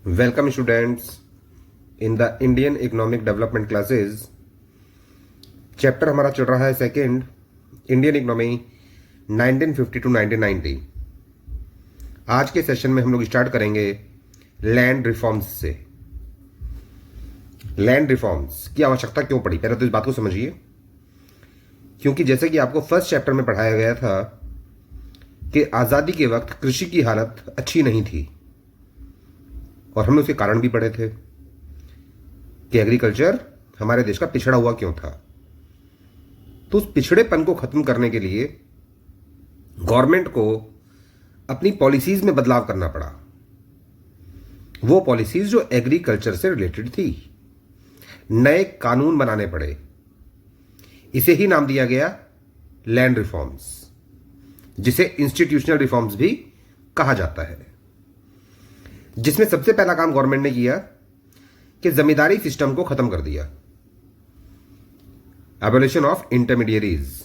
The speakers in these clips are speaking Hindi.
Welcome students in the Indian Economic Development classes. Chapter हमारा चल रहा है सेकंड, इंडियन इकोनॉमी 1950 टू 1990। आज के सेशन में हम लोग स्टार्ट करेंगे लैंड रिफॉर्म्स से। लैंड रिफॉर्म्स की आवश्यकता क्यों पड़ी, पहले तो इस बात को समझिए। क्योंकि जैसे कि आपको फर्स्ट चैप्टर में पढ़ाया गया था कि आज़ादी के वक्त कृषि की हालत अच्छी नहीं थी और हमने उसके कारण भी पढ़े थे कि एग्रीकल्चर हमारे देश का पिछड़ा हुआ क्यों था। तो उस पिछड़ेपन को खत्म करने के लिए गवर्नमेंट को अपनी पॉलिसीज में बदलाव करना पड़ा। वो पॉलिसीज जो एग्रीकल्चर से रिलेटेड थी, नए कानून बनाने पड़े। इसे ही नाम दिया गया लैंड रिफॉर्म्स, जिसे इंस्टीट्यूशनल रिफॉर्म्स भी कहा जाता है। जिसमें सबसे पहला काम गवर्नमेंट ने किया कि जमींदारी सिस्टम को खत्म कर दिया, abolition of intermediaries.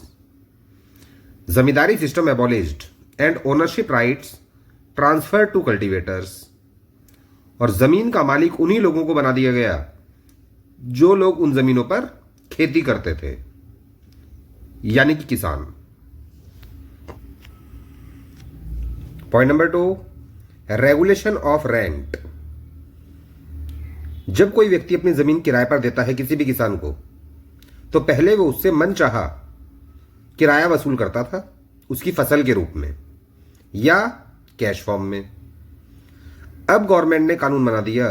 Zamindari system abolished and ownership rights transfer to cultivators. और जमीन का मालिक उन्हीं लोगों को बना दिया गया जो लोग उन जमीनों पर खेती करते थे, यानी कि किसान। Point number 2, regulation of rent. जब कोई व्यक्ति अपनी जमीन किराए पर देता है किसी भी किसान को, तो पहले वो उससे मनचाहा किराया वसूल करता था, उसकी फसल के रूप में या कैश फॉर्म में। अब गवर्नमेंट ने कानून बना दिया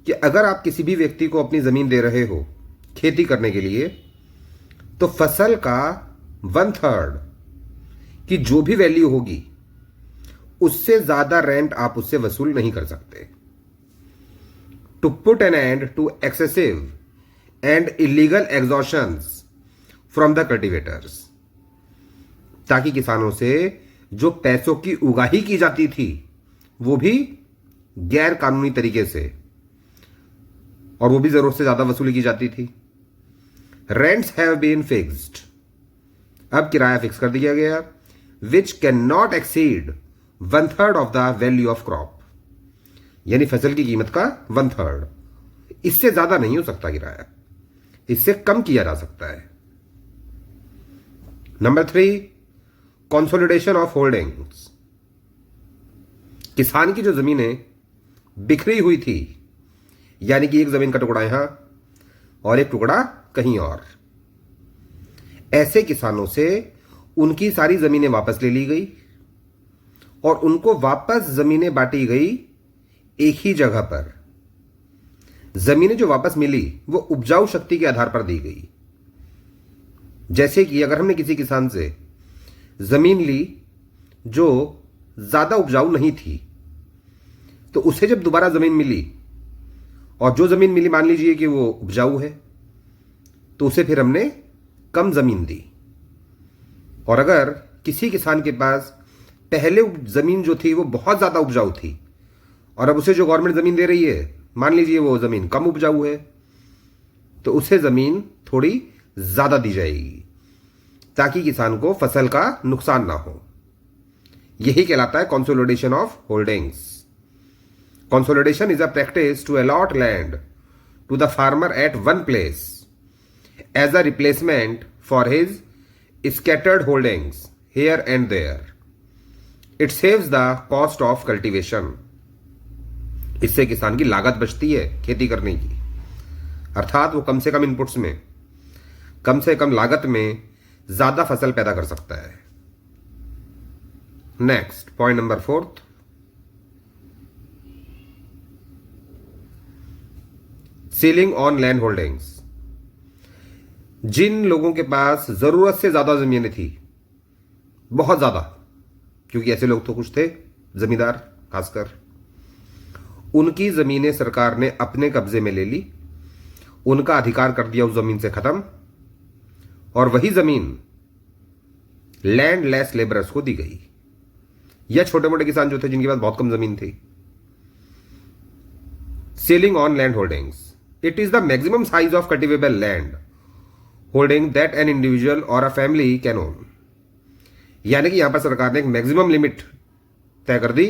कि अगर आप किसी भी व्यक्ति को अपनी जमीन दे रहे हो खेती करने के लिए, तो फसल का 1/3 की जो भी वैल्यू होगी उससे ज्यादा रेंट आप उससे वसूल नहीं कर सकते। To put an end to excessive and illegal extortions from the cultivators, ताकि किसानों से जो पैसों की उगाही की जाती थी वो भी गैर कानूनी तरीके से, और वो भी जरूरत से ज्यादा वसूली की जाती थी। रेंट्स हैव बीन फिक्स्ड, अब किराया फिक्स कर दिया गया, which can not exceed 1/3 of the value of crop, यानी फसल की कीमत का 1/3। इससे ज्यादा नहीं हो सकता किराया, इससे कम किया जा सकता है। Number 3, consolidation of holdings. किसान की जो जमीनें बिखरी हुई थी, यानी कि एक जमीन का टुकड़ा यहां और एक टुकड़ा कहीं और, ऐसे किसानों से उनकी सारी जमीनें वापस ले ली गई और उनको वापस जमीनें बांटी गई एक ही जगह पर। जमीनें जो वापस मिली वो उपजाऊ शक्ति के आधार पर दी गई। जैसे कि अगर हमने किसी किसान से जमीन ली जो ज्यादा उपजाऊ नहीं थी, तो उसे जब दोबारा जमीन मिली और जो जमीन मिली मान लीजिए कि वो उपजाऊ है, तो उसे फिर हमने कम जमीन दी। और अगर किसी किसान के पास पहले जमीन जो थी वो बहुत ज्यादा उपजाऊ थी और अब उसे जो गवर्नमेंट जमीन दे रही है, मान लीजिए वो जमीन कम उपजाऊ है, तो उसे जमीन थोड़ी ज्यादा दी जाएगी ताकि किसान को फसल का नुकसान ना हो। यही कहलाता है consolidation of holdings. Consolidation is a practice to allot land to the farmer at one place as a replacement for his scattered holdings here and there. It saves the cost of cultivation. इससे किसान की लागत बचती है खेती करने की, अर्थात वो कम से कम इनपुट्स में, कम से कम लागत में ज्यादा फसल पैदा कर सकता है। Next point number 4, ceiling on land holdings. जिन लोगों के पास जरूरत से ज्यादा जमीनें थी, बहुत ज्यादा, क्योंकि ऐसे लोग तो कुछ थे जमींदार खासकर, उनकी जमीनें सरकार ने अपने कब्जे में ले ली, उनका अधिकार कर दिया उस जमीन से खत्म, और वही जमीन लैंडलेस लेबरर्स को दी गई, या छोटे मोटे किसान जो थे जिनके पास बहुत कम जमीन थी। Ceiling on land holdings, it is the maximum size of cultivable land holding that an individual और अ फैमिली कैन ओन। यानी कि यहां पर सरकार ने एक मैक्सिमम लिमिट तय कर दी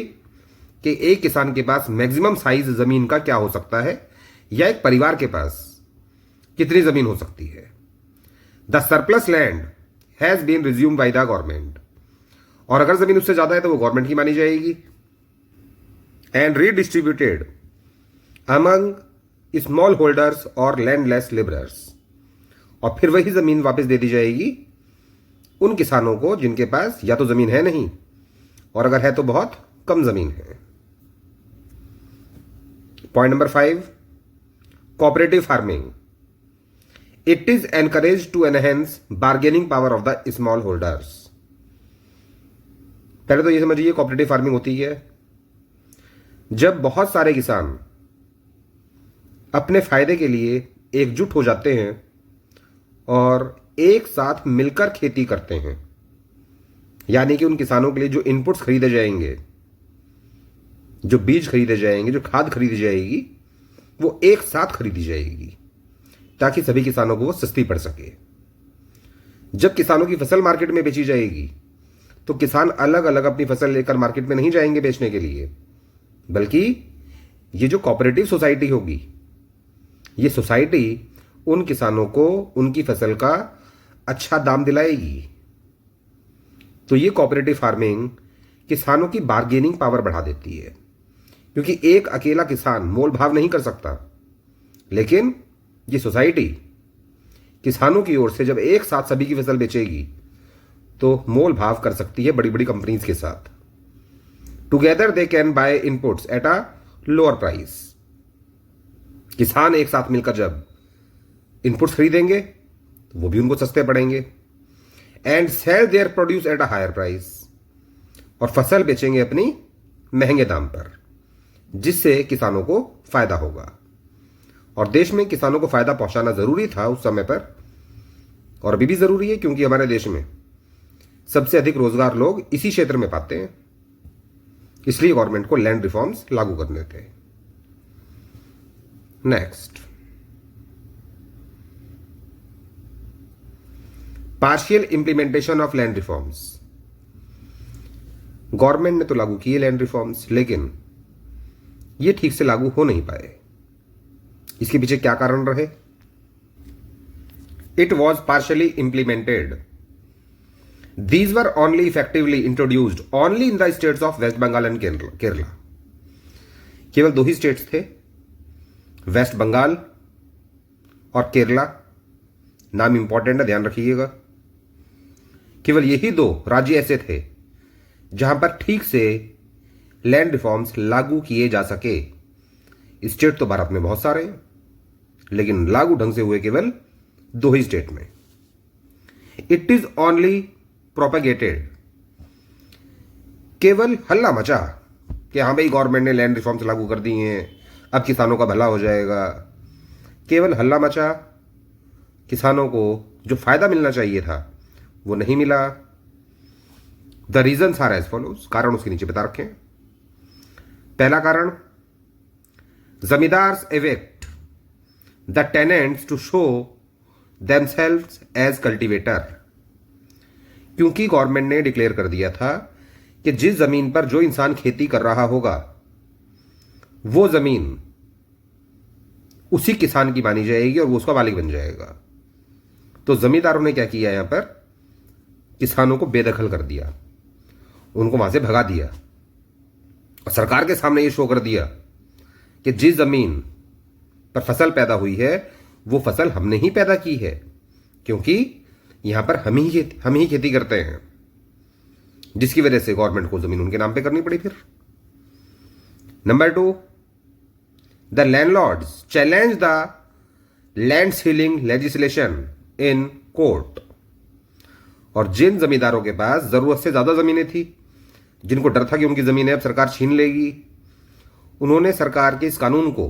कि एक किसान के पास मैक्सिमम साइज जमीन का क्या हो सकता है, या एक परिवार के पास कितनी जमीन हो सकती है। The surplus land has been resume by the government, और अगर जमीन उससे ज्यादा है तो वो गवर्नमेंट की मानी जाएगी, and redistributed among small holders और लैंडलेस लिबरर्स, और फिर वही जमीन वापस दे दी जाएगी उन किसानों को जिनके पास या तो जमीन है नहीं, और अगर है तो बहुत कम जमीन है। Point number 5, cooperative farming. It is encourage to enhance bargaining power of the small holders. पहले तो ये समझिए कोऑपरेटिव फार्मिंग होती है जब बहुत सारे किसान अपने फायदे के लिए एकजुट हो जाते हैं और एक साथ मिलकर खेती करते हैं, यानी कि उन किसानों के लिए जो इनपुट्स खरीदे जाएंगे, जो बीज खरीदे जाएंगे, जो खाद खरीदी जाएगी, वो एक साथ खरीदी जाएगी ताकि सभी किसानों को वो सस्ती पड़ सके। जब किसानों की फसल मार्केट में बेची जाएगी तो किसान अलग अलग अपनी फसल लेकर मार्केट में नहीं जाएंगे बेचने के लिए, बल्कि ये जो कोऑपरेटिव सोसाइटी होगी, ये सोसाइटी उन किसानों को उनकी फसल का अच्छा दाम दिलाएगी। तो ये कोऑपरेटिव फार्मिंग किसानों की बार्गेनिंग पावर बढ़ा देती है, क्योंकि एक अकेला किसान मोल भाव नहीं कर सकता, लेकिन ये सोसाइटी किसानों की ओर से जब एक साथ सभी की फसल बेचेगी तो मोल भाव कर सकती है बड़ी बड़ी कंपनीज के साथ। Together they can buy inputs at a lower price. किसान एक साथ मिलकर जब इनपुट्स खरीदेंगे तो वो भी उनको सस्ते पड़ेंगे, and sell their produce at a higher price, और फसल बेचेंगे अपनी महंगे दाम पर, जिससे किसानों को फायदा होगा। और देश में किसानों को फायदा पहुंचाना जरूरी था उस समय पर, और अभी भी जरूरी है, क्योंकि हमारे देश में सबसे अधिक रोजगार लोग इसी क्षेत्र में पाते हैं। इसलिए गवर्नमेंट को लैंड रिफॉर्म्स लागू करने थे। Next, partial implementation of land reforms. Government ने तो लागू किए लैंड रिफॉर्म्स, लेकिन ये ठीक से लागू हो नहीं पाए। इसके पीछे क्या कारण रहे? It was partially implemented. These were only effectively introduced only in the states of West Bengal and Kerala. केवल 2 ही स्टेट्स थे, वेस्ट बंगाल और केरला। नाम इंपॉर्टेंट है, ध्यान रखिएगा। केवल यही 2 राज्य ऐसे थे जहां पर ठीक से लैंड रिफॉर्म्स लागू किए जा सके। स्टेट तो भारत में बहुत सारे हैं, लेकिन लागू ढंग से हुए केवल 2 ही स्टेट में। इट इज ओनली प्रोपेगेटेड, केवल हल्ला मचा कि हाँ भाई गवर्नमेंट ने लैंड रिफॉर्म्स लागू कर दी हैं, अब किसानों का भला हो जाएगा। केवल हल्ला मचा, किसानों को जो फायदा मिलना चाहिए था वो नहीं मिला। The reasons are as follows, कारण उसके नीचे बता रखे हैं। पहला कारण, zamindars evict the tenants to show themselves as cultivator. क्योंकि गवर्नमेंट ने डिक्लेयर कर दिया था कि जिस जमीन पर जो इंसान खेती कर रहा होगा वो जमीन उसी किसान की मानी जाएगी और वो उसका मालिक बन जाएगा। तो जमींदारों ने क्या किया, यहां पर किसानों को बेदखल कर दिया, उनको वहां से भगा दिया, और सरकार के सामने ये शो कर दिया कि जिस जमीन पर फसल पैदा हुई है वो फसल हमने ही पैदा की है, क्योंकि यहां पर हम ही खेती करते हैं, जिसकी वजह से गवर्नमेंट को जमीन उनके नाम पे करनी पड़ी। फिर number 2, the landlords challenge the land ceiling legislation in court. और जिन जमींदारों के पास जरूरत से ज्यादा जमीनें थी, जिनको डर था कि उनकी जमीनें अब सरकार छीन लेगी, उन्होंने सरकार के इस कानून को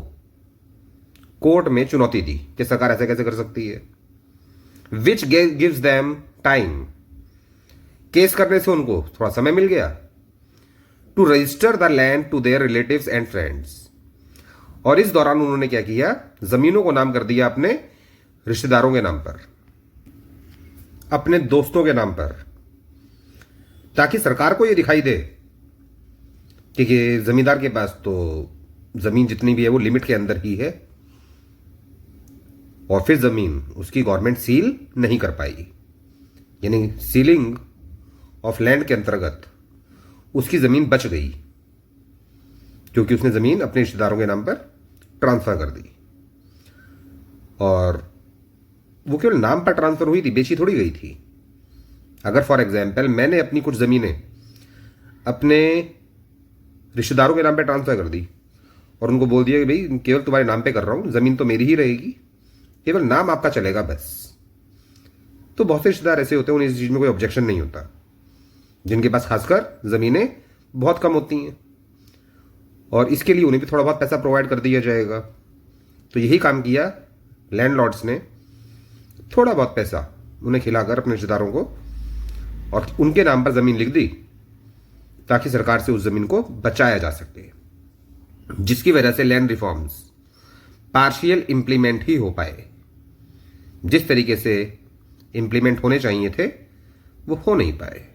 कोर्ट में चुनौती दी कि सरकार ऐसे कैसे कर सकती है। Which gives them time, case करने से उनको थोड़ा समय मिल गया, to register the land to their relatives and friends. और इस दौरान उन्होंने क्या किया, जमीनों को नाम कर दिया अपने रिश्तेदारों के नाम पर, अपने दोस्तों के नाम पर, ताकि सरकार को यह दिखाई दे क्योंकि जमींदार के पास तो जमीन जितनी भी है वो लिमिट के अंदर ही है, और फिर जमीन उसकी गवर्नमेंट सील नहीं कर पाई, यानी सीलिंग ऑफ लैंड के अंतर्गत उसकी जमीन बच गई, क्योंकि उसने जमीन अपने रिश्तेदारों के नाम पर ट्रांसफर कर दी। और वो केवल नाम पर ट्रांसफर हुई थी, बेची थोड़ी गई थी। अगर फॉर एग्जाम्पल मैंने अपनी कुछ जमीनें अपने रिश्तेदारों के नाम पे ट्रांसफर कर दी और उनको बोल दिया कि भाई केवल तुम्हारे नाम पे कर रहा हूं, जमीन तो मेरी ही रहेगी, केवल नाम आपका चलेगा बस, तो बहुत से रिश्तेदार ऐसे होते हैं उन्हें इस चीज में कोई ऑब्जेक्शन नहीं होता, जिनके पास खासकर जमीनें बहुत कम होती हैं, और इसके लिए उन्हें भी थोड़ा बहुत पैसा प्रोवाइड कर दिया जाएगा। तो यही काम किया लैंडलॉर्ड्स ने, थोड़ा बहुत पैसा उन्हें खिलाकर अपने रिश्तेदारों को, और उनके नाम पर जमीन लिख दी ताकि सरकार से उस जमीन को बचाया जा सके, जिसकी वजह से लैंड रिफॉर्म्स पार्शियल इंप्लीमेंट ही हो पाए। जिस तरीके से इंप्लीमेंट होने चाहिए थे वो हो नहीं पाए।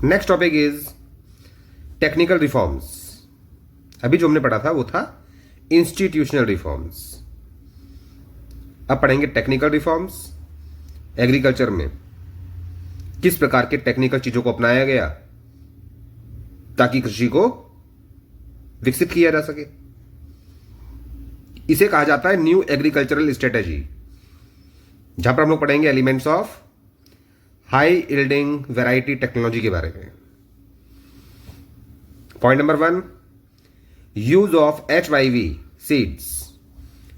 Next topic is technical reforms. अभी जो हमने पढ़ा था वो था इंस्टीट्यूशनल रिफॉर्म्स। अब पढ़ेंगे टेक्निकल रिफॉर्म्स। एग्रीकल्चर में किस प्रकार के टेक्निकल चीजों को अपनाया गया ताकि कृषि को विकसित किया जा सके। इसे कहा जाता है न्यू एग्रीकल्चरल स्ट्रेटेजी, जहां पर हम लोग पढ़ेंगे elements of high yielding variety technology के बारे में। Point number 1, use of HYV seeds,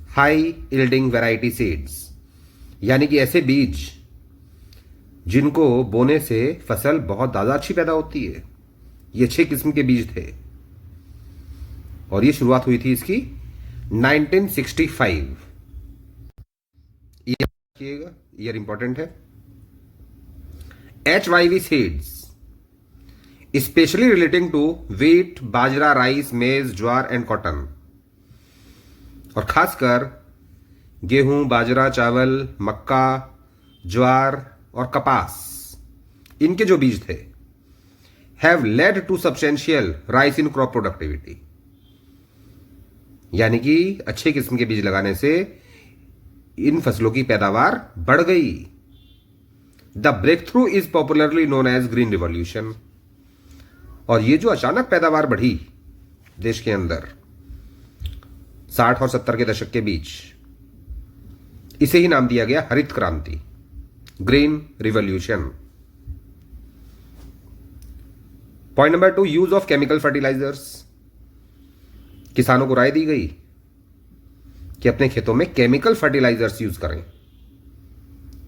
high yielding variety seeds, यानी कि ऐसे बीज जिनको बोने से फसल बहुत ज्यादा अच्छी पैदा होती है। ये 6 किस्म के बीज थे और ये शुरुआत हुई थी इसकी 1965। ईयर रखिएगा, ईयर इंपॉर्टेंट है। HYV seeds specially relating to wheat, bajra, rice, maize, jowar and cotton, और खासकर गेहूं, बाजरा, चावल, मक्का, ज्वार और कपास, इनके जो बीज थे have led to substantial rise in crop productivity, यानी कि अच्छे किस्म के बीज लगाने से इन फसलों की पैदावार बढ़ गई। The breakthrough is popularly known as green revolution, और ये जो अचानक पैदावार बढ़ी देश के अंदर 60 और 70 के दशक के बीच, इसे ही नाम दिया गया हरित क्रांति, green revolution. Point number 2, use of chemical fertilisers. किसानों को राय दी गई कि अपने खेतों में केमिकल फर्टिलाइजर्स यूज करें,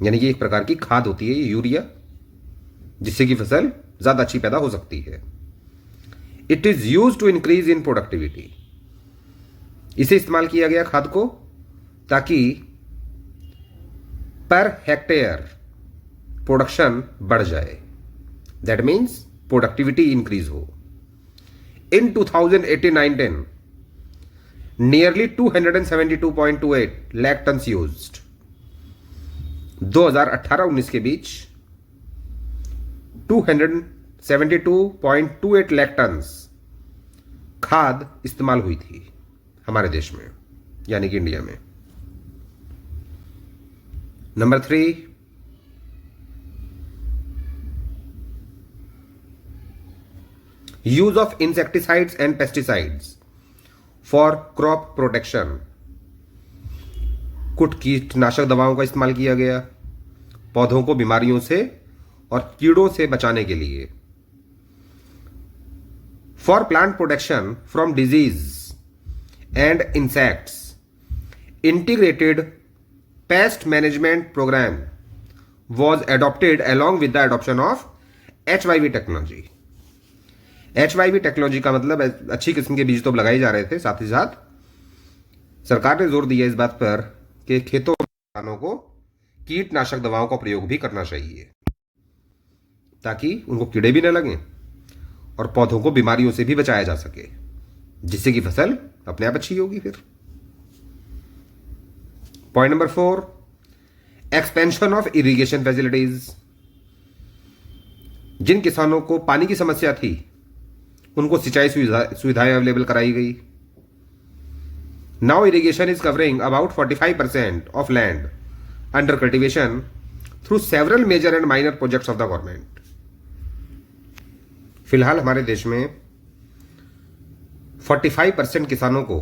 यानी कि एक प्रकार की खाद होती है ये यूरिया, जिससे कि फसल ज्यादा अच्छी पैदा हो सकती है। It is use to increase in productivity, इसे इस्तेमाल किया गया खाद को ताकि पर हेक्टेयर प्रोडक्शन बढ़ जाए, दैट मीन्स प्रोडक्टिविटी इंक्रीज हो। इन 2018-19 नियरली 272.28 लाख टन यूज्ड। 2018-19 के बीच 272.28 लाख टन खाद इस्तेमाल हुई थी हमारे देश में, यानी कि इंडिया में। Number 3, use of insecticides and pesticides for crop protection. कुछ कीटनाशक दवाओं का इस्तेमाल किया गया पौधों को बीमारियों से और कीड़ों से बचाने के लिए। For plant protection from disease and insects, integrated pest management programme was adopted along with the adoption of HYV technology. HYV technology का मतलब अच्छी किस्म के बीज तो लगाए जा रहे थे, साथ ही साथ सरकार ने जोर दिया इस बात पर कि खेतों में किसानों को कीटनाशक दवाओं का प्रयोग भी करना चाहिए ताकि उनको कीड़े भी न लगें और पौधों को बीमारियों से भी बचाया जा सके, जिससे कि फसल अपने आप अच्छी होगी। फिर point number 4, expansion of irrigation facilities. जिन किसानों को पानी की समस्या थी उनको सिंचाई सुविधाएं अवेलेबल कराई गई। Now irrigation is covering about 45% of land under cultivation through several major and minor projects of the government. फिलहाल हमारे देश में 45% किसानों को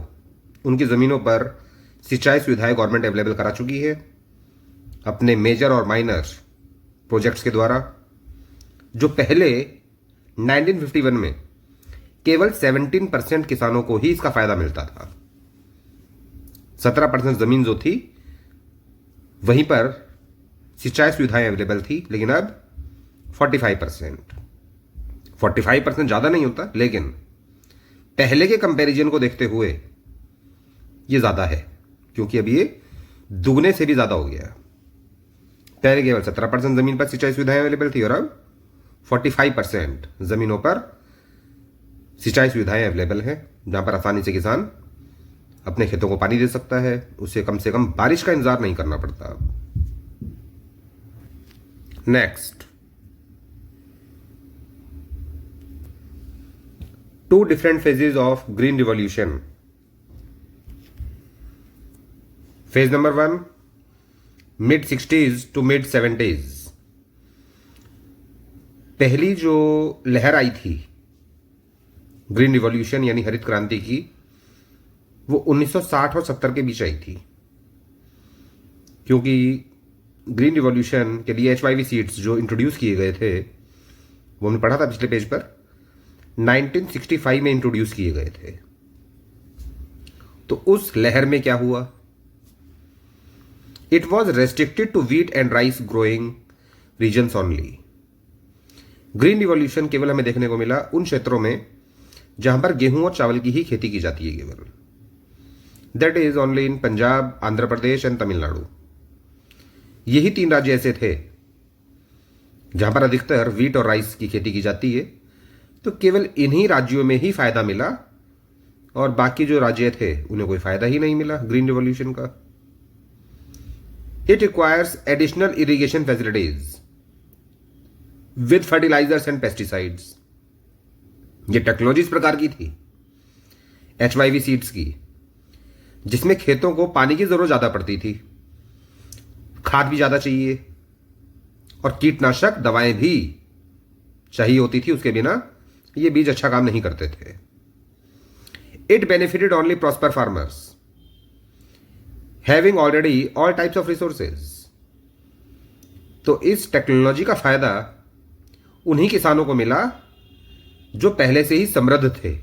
उनकी जमीनों पर सिंचाई सुविधाएं गवर्नमेंट अवेलेबल करा चुकी है अपने मेजर और माइनर प्रोजेक्ट्स के द्वारा, जो पहले 1951 में केवल 17% किसानों को ही इसका फायदा मिलता था। 17% जमीन जो थी वहीं पर सिंचाई सुविधाएं अवेलेबल थी, लेकिन अब 45% ज्यादा नहीं होता, लेकिन पहले के कंपैरिजन को देखते हुए ये ज्यादा है, क्योंकि अब ये दुगने से भी ज्यादा हो गया। पहले केवल 17% जमीन पर सिंचाई सुविधाएं अवेलेबल थी और अब 45% जमीनों पर सिंचाई सुविधाएं अवेलेबल हैं, जहां पर आसानी से किसान अपने खेतों को पानी दे सकता है। उसे कम से कम बारिश का इंतजार नहीं करना पड़ता। Next, 2 different phases of green revolution. Phase number 1, mid 60s to mid 70s। पहली जो लहर आई थी ग्रीन रिवॉल्यूशन यानी हरित क्रांति की, वो 1960 और 70 के बीच आई थी, क्योंकि ग्रीन रिवॉल्यूशन के लिए HYV सीड्स जो इंट्रोड्यूस किए गए थे वो हमने पढ़ा था पिछले पेज पर, 1965 में इंट्रोड्यूस किए गए थे। तो उस लहर में क्या हुआ? It was restricted to wheat and rice growing regions only. Green revolution केवल हमें देखने को मिला उन क्षेत्रों में जहां पर गेहूं और चावल की ही खेती की जाती है केवल। That is only in Punjab, Andhra Pradesh and Tamil Nadu. यही 3 राज्य ऐसे थे जहां पर अधिकतर व्हीट और राइस की खेती की जाती है। तो केवल इन्हीं राज्यों में ही फायदा मिला और बाकी जो राज्य थे उन्हें कोई फायदा ही नहीं मिला ग्रीन रिवॉल्यूशन का। It requires additional irrigation facilities with fertilisers and pesticides. ये टेक्नोलॉजी इस प्रकार की थी HYV सीड्स की, जिसमें खेतों को पानी की जरूरत ज्यादा पड़ती थी, खाद भी ज्यादा चाहिए और कीटनाशक दवाएं भी चाहिए होती थी। उसके बिना ये बीज अच्छा काम नहीं करते थे। It benefited only prosper farmers having already all types of resources. तो इस टेक्नोलॉजी का फायदा उन्हीं किसानों को मिला जो पहले से ही समृद्ध थे,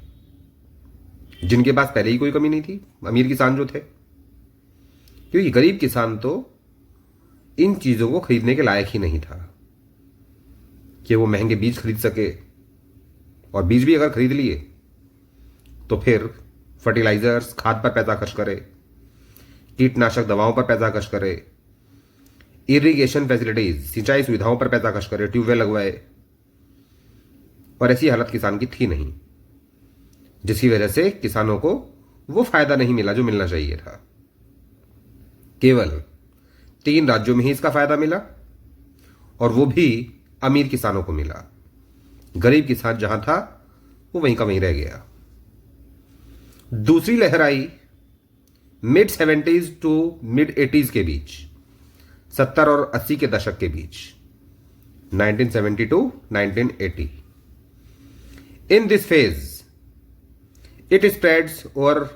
जिनके पास पहले ही कोई कमी नहीं थी, अमीर किसान जो थे। क्योंकि गरीब किसान तो इन चीजों को खरीदने के लायक ही नहीं था कि वो महंगे बीज खरीद सके, और बीज भी अगर खरीद लिए तो फिर फर्टिलाइजर्स, खाद पर पैसा खर्च करे, कीटनाशक दवाओं पर पैसा खर्च करे, इरिगेशन फैसिलिटीज, सिंचाई सुविधाओं पर पैसा खर्च करे, ट्यूबवेल लगवाए। और ऐसी हालत किसान की थी नहीं, जिसकी वजह से किसानों को वो फायदा नहीं मिला जो मिलना चाहिए था। केवल 3 राज्यों में ही इसका फायदा मिला, और वो भी अमीर किसानों को मिला। गरीब किसान जहां था वो वहीं का वहीं रह गया। दूसरी लहर आई mid 70s to mid 80s के बीच, 70 और 80 के दशक के बीच, 1970 to 1980। In this phase it spreads over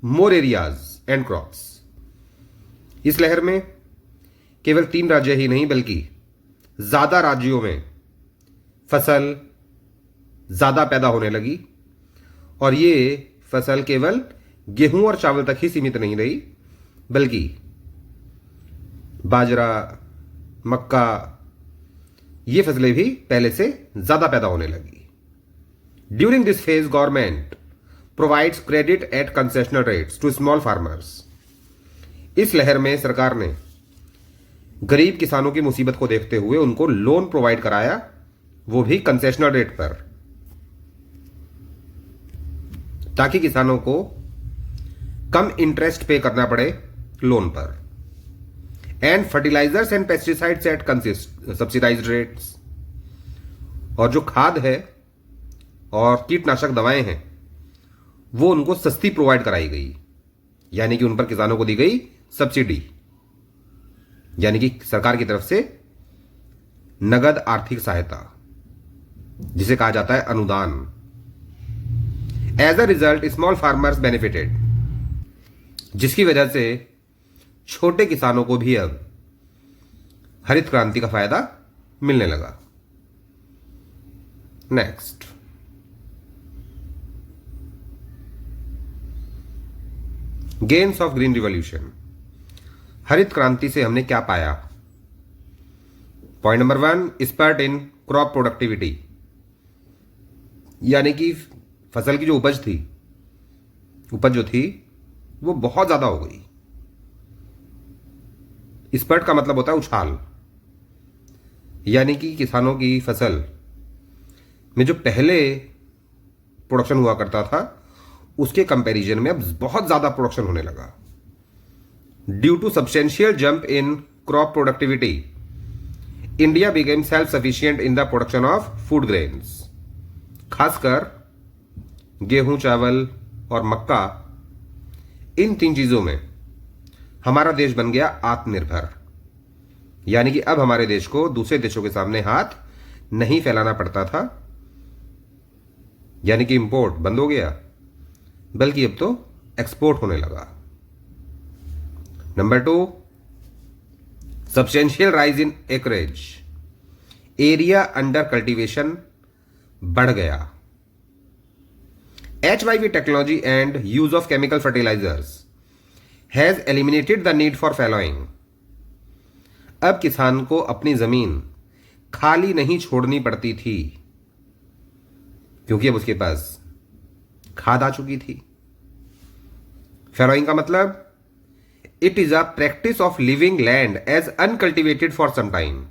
more areas and crops. इस लहर में केवल 3 राज्य ही नहीं बल्कि ज्यादा राज्यों में फसल ज्यादा पैदा होने लगी, और ये फसल केवल गेहूं और चावल तक ही सीमित नहीं रही, बल्कि बाजरा, मक्का, ये फसलें भी पहले से ज्यादा पैदा होने लगी। During this phase government provides credit at concessional rates to small farmers. इस लहर में सरकार ने गरीब किसानों की मुसीबत को देखते हुए उनको लोन प्रोवाइड कराया, वो भी कंसेशनल रेट पर, ताकि किसानों को कम इंटरेस्ट पे करना पड़े लोन पर। And fertilisers and pesticides at subsidised rates. और जो खाद है और कीटनाशक दवाएं हैं वो उनको सस्ती प्रोवाइड कराई गई, यानी कि उन पर किसानों को दी गई सब्सिडी, यानी कि सरकार की तरफ से नगद आर्थिक सहायता, जिसे कहा जाता है अनुदान। As a result small farmers benefited, जिसकी वजह से छोटे किसानों को भी अब हरित क्रांति का फायदा मिलने लगा। Next, gains of green revolution. हरित क्रांति से हमने क्या पाया? Point number 1, spurt in crop productivity, यानी कि फसल की जो उपज जो थी वो बहुत ज्यादा हो गई। स्पर्ट का मतलब होता है उछाल, यानी कि किसानों की फसल में जो पहले प्रोडक्शन हुआ करता था उसके कंपैरिजन में अब बहुत ज्यादा प्रोडक्शन होने लगा। Due to substantial jump in crop productivity, India became self sufficient in the production of food grains. खासकर गेहूं, चावल और मक्का, इन 3 चीजों में हमारा देश बन गया आत्मनिर्भर, यानी कि अब हमारे देश को दूसरे देशों के सामने हाथ नहीं फैलाना पड़ता था, यानी कि इंपोर्ट बंद हो गया, बल्कि अब तो एक्सपोर्ट होने लगा। Number 2, substantial rise in acreage, area under cultivation बढ़ गया। HYV technology and use of chemical fertilisers has eliminated the need for fallowing. अब किसान को अपनी जमीन खाली नहीं छोड़नी पड़ती थी, क्योंकि अब उसके पास खाद आ चुकी थी। फैलोइंग का मतलब it is a practice of living land as uncultivated for some time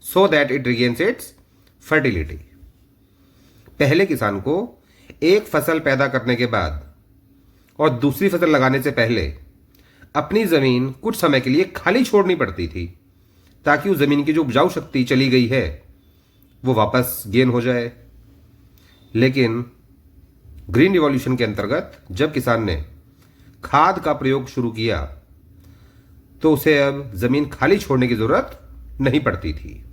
so that it regains its fertility. पहले किसान को एक फसल पैदा करने के बाद और दूसरी फसल लगाने से पहले अपनी जमीन कुछ समय के लिए खाली छोड़नी पड़ती थी, ताकि उस जमीन की जो उपजाऊ शक्ति चली गई है वो वापस गेन हो जाए। लेकिन ग्रीन रिवॉल्यूशन के अंतर्गत जब किसान ने खाद का प्रयोग शुरू किया तो उसे अब जमीन खाली छोड़ने की जरूरत नहीं पड़ती थी,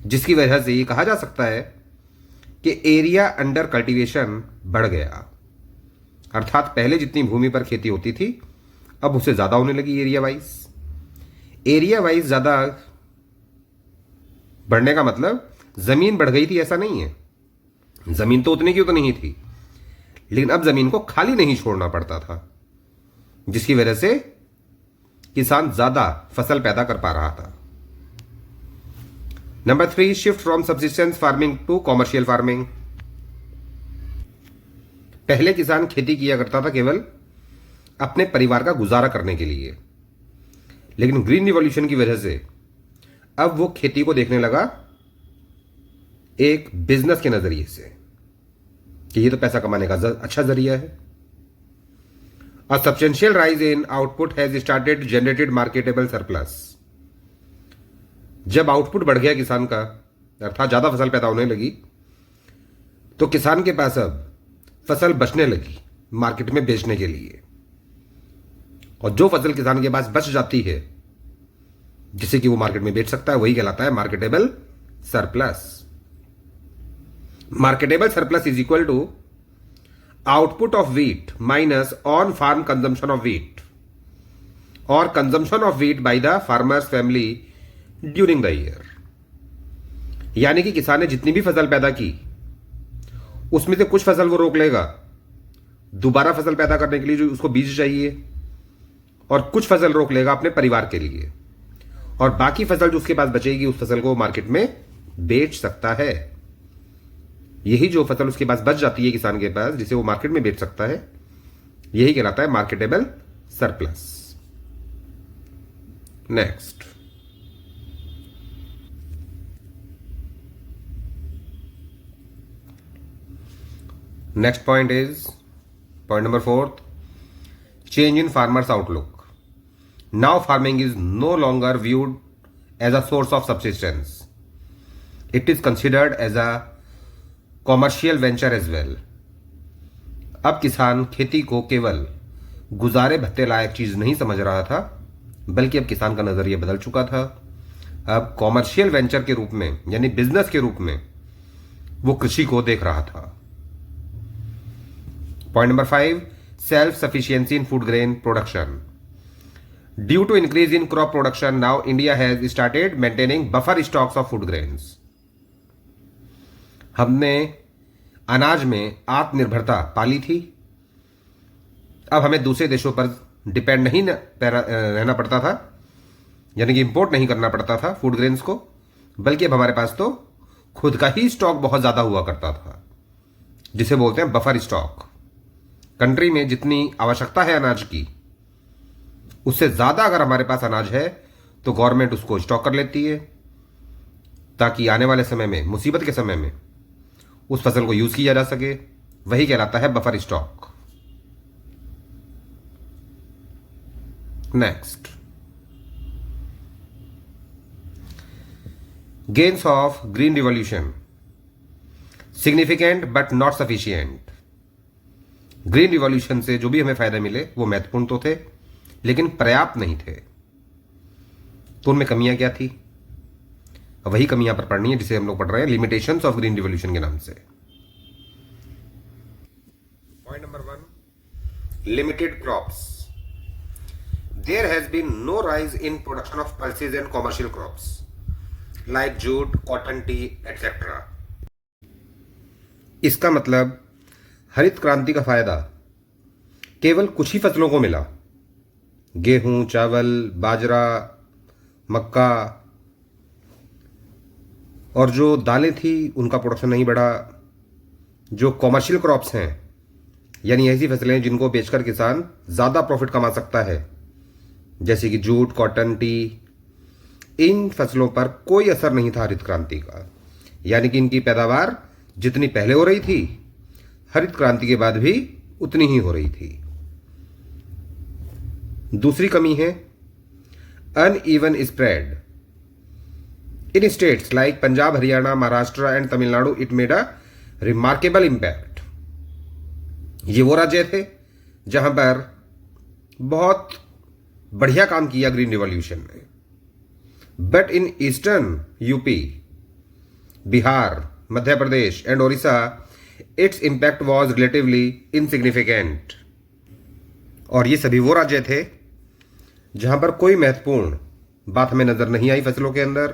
जिसकी वजह से ये कहा जा सकता है कि एरिया अंडर कल्टीवेशन बढ़ गया। अर्थात पहले जितनी भूमि पर खेती होती थी अब उससे ज्यादा होने लगी एरिया वाइज ज्यादा बढ़ने का मतलब जमीन बढ़ गई थी ऐसा नहीं है, जमीन तो उतनी की उतनी ही थी, लेकिन अब जमीन को खाली नहीं छोड़ना पड़ता था, जिसकी वजह से किसान ज्यादा फसल पैदा कर पा रहा था। Number 3, shift from subsistence farming to commercial farming. पहले किसान खेती किया करता था केवल अपने परिवार का गुजारा करने के लिए, लेकिन ग्रीन रिवॉल्यूशन की वजह से अब वो खेती को देखने लगा एक बिजनेस के नजरिए से कि ये तो पैसा कमाने का अच्छा जरिया है। A substantial rise in output has started generated marketable surplus. जब आउटपुट बढ़ गया किसान का, अर्थात ज्यादा फसल पैदा होने लगी, तो किसान के पास अब फसल बचने लगी मार्केट में बेचने के लिए। और जो फसल किसान के पास बच जाती है जिसे कि वो मार्केट में बेच सकता है, वही कहलाता है marketable surplus. Marketable surplus is equal to output of wheat minus on farm consumption of wheat or consumption of wheat by the farmer's family during the year। यानी कि किसान ने जितनी भी फसल पैदा की उसमें से कुछ फसल वो रोक लेगा दोबारा फसल पैदा करने के लिए जो उसको बीज चाहिए, और कुछ फसल रोक लेगा अपने परिवार के लिए, और बाकी फसल जो उसके पास बचेगी उस फसल को मार्केट में बेच सकता है। यही जो फसल उसके पास बच जाती है किसान के पास, जिसे वो मार्केट में बेच सकता है, यही कहलाता है marketable surplus. Next, point is point number 4, change in farmers outlook. Now farming is no longer viewed as a source of subsistence, it is considered as a commercial venture as well. अब किसान खेती को केवल गुजारे भत्ते लायक चीज नहीं समझ रहा था, बल्कि अब किसान का नजरिया बदल चुका था। अब कॉमर्शियल वेंचर के रूप में, यानी बिजनेस के रूप में वो कृषि को देख रहा था। Point number 5, self sufficiency in food grain production. Due to increase in crop production, now India has started maintaining buffer stocks of food grains. हमने अनाज में आत्मनिर्भरता पाली थी। अब हमें दूसरे देशों पर डिपेंड नहीं रहना पड़ता था, यानी कि इंपोर्ट नहीं करना पड़ता था फूड ग्रेन्स को, बल्कि अब हमारे पास तो खुद का ही स्टॉक बहुत ज्यादा हुआ करता था, जिसे बोलते हैं बफर स्टॉक। कंट्री में जितनी आवश्यकता है अनाज की, उससे ज्यादा अगर हमारे पास अनाज है तो गवर्नमेंट उसको स्टॉक कर लेती है, ताकि आने वाले समय में, मुसीबत के समय में उस फसल को यूज किया जा सके। वही कहलाता है buffer stock. Next, gains of green revolution, significant but not sufficient. Green revolution से जो भी हमें फायदा मिले वो महत्वपूर्ण तो थे, लेकिन पर्याप्त नहीं थे। तो उनमें कमियां क्या थी? वही कमियां पर पढ़नी है जिसे हम लोग पढ़ रहे हैं लिमिटेशंस ऑफ ग्रीन रिवॉल्यूशन के नाम से। Point number 1, limited crops. There has been no rise in production of pulses and commercial crops like jute, cotton, tea, etc. इसका मतलब हरित क्रांति का फायदा केवल कुछ ही फसलों को मिला। गेहूं, चावल, बाजरा, मक्का और जो दालें थी उनका प्रोडक्शन नहीं बढ़ा। जो कॉमर्शियल क्रॉप्स हैं, यानी ऐसी फसलें जिनको बेचकर किसान ज्यादा प्रॉफिट कमा सकता है, जैसे कि जूट, कॉटन, टी, इन फसलों पर कोई असर नहीं था हरित क्रांति का। यानी कि इनकी पैदावार जितनी पहले हो रही थी, हरित क्रांति के बाद भी उतनी ही हो रही थी। दूसरी कमी है uneven spread. In states like Punjab, Haryana, Maharashtra and Tamil Nadu it made a remarkable impact. ये वो राज्य थे जहां पर बहुत बढ़िया काम किया ग्रीन रिवॉल्यूशन ने। But in eastern UP, Bihar, Madhya Pradesh and Odisha it's impact was relatively insignificant. और ये सभी वो राज्य थे जहां पर कोई महत्वपूर्ण बात हमें नजर नहीं आई फसलों के अंदर।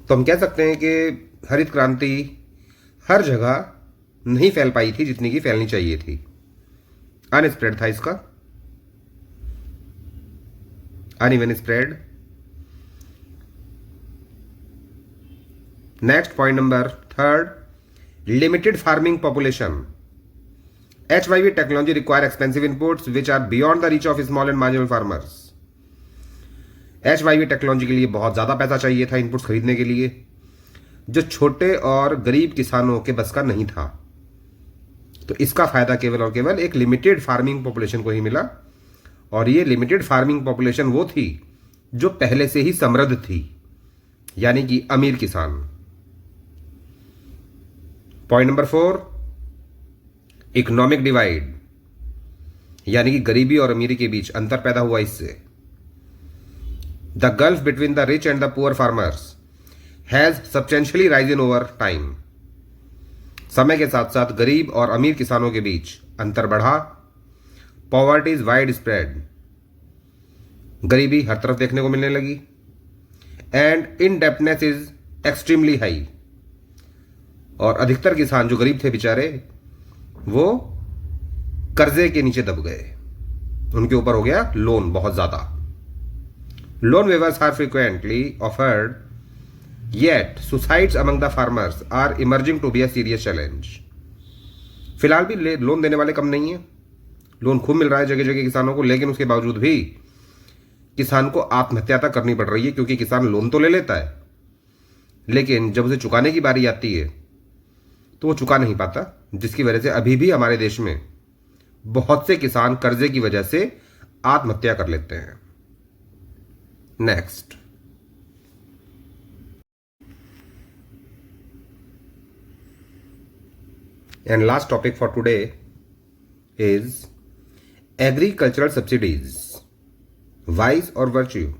तो हम कह सकते हैं कि हरित क्रांति हर जगह नहीं फैल पाई थी जितनी की फैलनी चाहिए थी। अनस्प्रेड था इसका, uneven spread. Next, point number 3, limited farming population. HYV technology require expensive inputs which are beyond the reach of small and marginal farmers. HYV technology के लिए बहुत ज्यादा पैसा चाहिए था इनपुट्स खरीदने के लिए, जो छोटे और गरीब किसानों के बस का नहीं था। तो इसका फायदा केवल और केवल एक लिमिटेड फार्मिंग पॉपुलेशन को ही मिला, और ये लिमिटेड फार्मिंग पॉपुलेशन वो थी जो पहले से ही समृद्ध थी, यानी कि अमीर किसान। पॉइंट नंबर 4, इकोनॉमिक डिवाइड, यानी कि गरीबी और अमीरी के बीच अंतर पैदा हुआ इससे। The gulf between the rich and the poor farmers has substantially Ryzen over time. समय के साथ साथ गरीब और अमीर किसानों के बीच अंतर बढ़ा। पॉवर्टी इज वाइड स्प्रेड, गरीबी हर तरफ देखने को मिलने लगी। एंड इनडेप्टनेस इज एक्सट्रीमली हाई, और अधिकतर किसान जो गरीब थे बेचारे, वो कर्जे के नीचे दब गए, उनके ऊपर हो गया लोन बहुत ज्यादा। Loan waivers are frequently offered, yet suicides among the farmers are emerging to be a serious challenge. फिलहाल भी लोन देने वाले कम नहीं है, लोन खूब मिल रहा है जगह जगह किसानों को, लेकिन उसके बावजूद भी किसान को आत्महत्या तक करनी पड़ रही है, क्योंकि किसान लोन तो ले लेता है, लेकिन जब उसे चुकाने की बारी आती है तो वो चुका नहीं पाता, जिसकी वजह से अभी भी हमारे देश में बहुत से किसान कर्जे की वजह से आत्महत्या कर लेते हैं। Next, and last topic for today is agricultural subsidies, vice और वर्च्यू,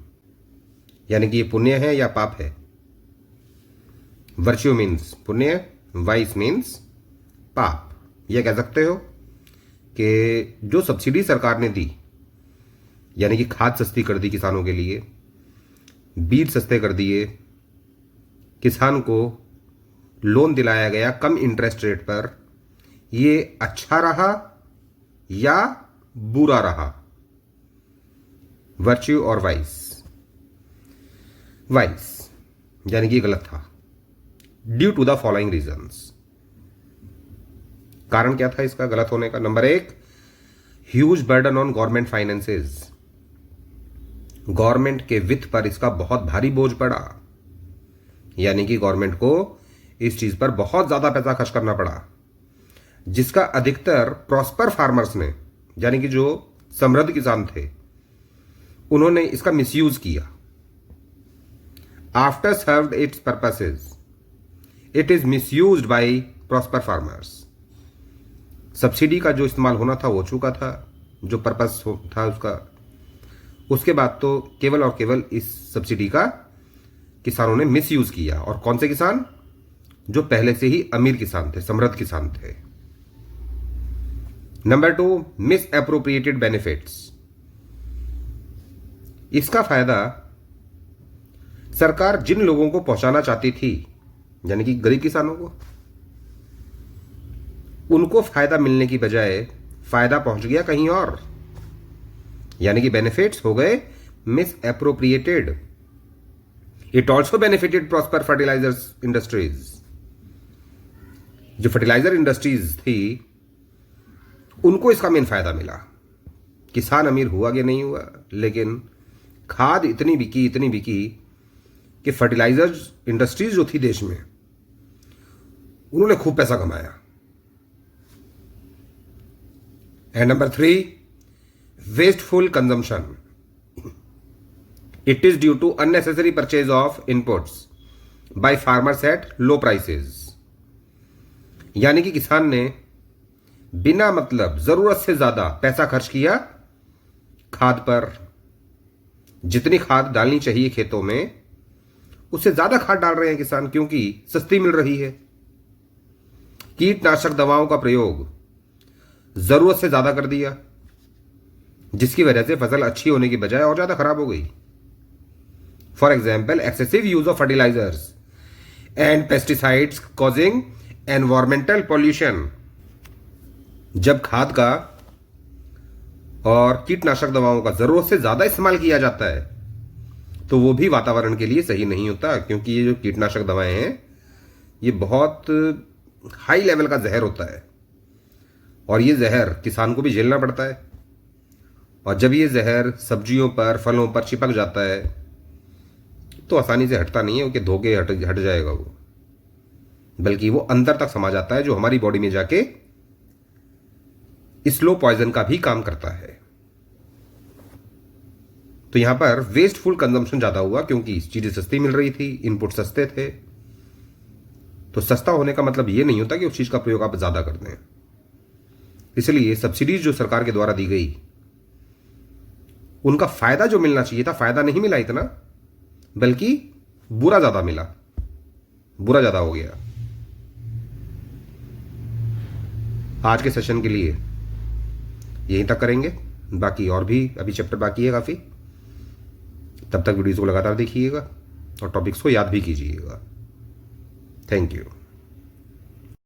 यानी कि ये पुण्य है या पाप है। वर्च्यू मीन्स पुण्य, वाइस मीन्स पाप। यह कह सकते हो कि जो सब्सिडी सरकार ने दी, यानी कि खाद सस्ती कर दी किसानों के लिए, बीज सस्ते कर दिए, किसान को लोन दिलाया गया कम इंटरेस्ट रेट पर, ये अच्छा रहा या बुरा रहा? वर्च्यू और वाइस। वाइस यानी कि गलत था, due to the following reasons. कारण क्या था इसका गलत होने का? Number 1, huge burden on government finances. Government के वित्त पर इसका बहुत भारी बोझ पड़ा, यानी कि गवर्नमेंट को इस चीज पर बहुत ज्यादा पैसा खर्च करना पड़ा, जिसका अधिकतर प्रॉस्पर फार्मर्स ने, यानी कि जो समृद्ध किसान थे, उन्होंने इसका मिसयूज किया। After served its purposes, it is misused by prosper farmers. Subsidy का जो इस्तेमाल होना था वो चुका था, जो पर्पस था उसका। उसके बाद तो केवल और केवल इस सब्सिडी का किसानों ने मिसयूज किया। और कौन से किसान? जो पहले से ही अमीर किसान थे, समृद्ध किसान थे। Number 2, miss appropriated benefits. इसका फायदा सरकार जिन लोगों को पहुंचाना चाहती थी, यानी कि गरीब किसानों को, उनको फायदा मिलने की बजाय फायदा पहुंच गया कहीं और, यानी कि बेनिफिट्स हो गए misappropriated. It also benefited prosper fertilisers industries. जो फर्टिलाइजर इंडस्ट्रीज थी, उनको इसका मेन फायदा मिला। किसान अमीर हुआ कि नहीं हुआ, लेकिन खाद इतनी बिकी कि फर्टिलाइजर्स इंडस्ट्रीज जो थी देश में, उन्होंने खूब पैसा कमाया। And number 3, wasteful consumption. It is due to unnecessary purchase of inputs by farmers at low prices. यानी कि किसान ने बिना मतलब जरूरत से ज्यादा पैसा खर्च किया खाद पर। जितनी खाद डालनी चाहिए खेतों में, उससे ज्यादा खाद डाल रहे हैं किसान, क्योंकि सस्ती मिल रही है। कीटनाशक दवाओं का प्रयोग जरूरत से ज्यादा कर दिया, जिसकी वजह से फसल अच्छी होने की बजाय और ज्यादा खराब हो गई। For example, excessive use of fertilisers and pesticides causing environmental pollution. जब खाद का और कीटनाशक दवाओं का जरूरत से ज्यादा इस्तेमाल किया जाता है, तो वो भी वातावरण के लिए सही नहीं होता, क्योंकि ये जो कीटनाशक दवाएं हैं, ये बहुत हाई लेवल का जहर होता है, और ये जहर किसान को भी झेलना पड़ता है। और जब ये जहर सब्जियों पर, फलों पर चिपक जाता है, तो आसानी से हटता नहीं है कि धोके हट जाएगा वो, बल्कि वो अंदर तक समा जाता है, जो हमारी बॉडी में जाके स्लो पॉइजन का भी काम करता है। तो यहां पर वेस्टफुल कंजम्पशन ज्यादा हुआ, क्योंकि चीजें सस्ती मिल रही थी, इनपुट सस्ते थे। तो सस्ता होने का मतलब ये नहीं होता कि उस चीज का प्रयोग आप ज्यादा कर दें। इसलिए सब्सिडीज जो सरकार के द्वारा दी गई, उनका फायदा जो मिलना चाहिए था, फायदा नहीं मिला इतना, बल्कि बुरा ज्यादा मिला, बुरा ज्यादा हो गया। आज के सेशन के लिए यहीं तक करेंगे, बाकी और भी अभी चैप्टर बाकी है काफी। तब तक वीडियोस को लगातार देखिएगा और टॉपिक्स को याद भी कीजिएगा। Thank you.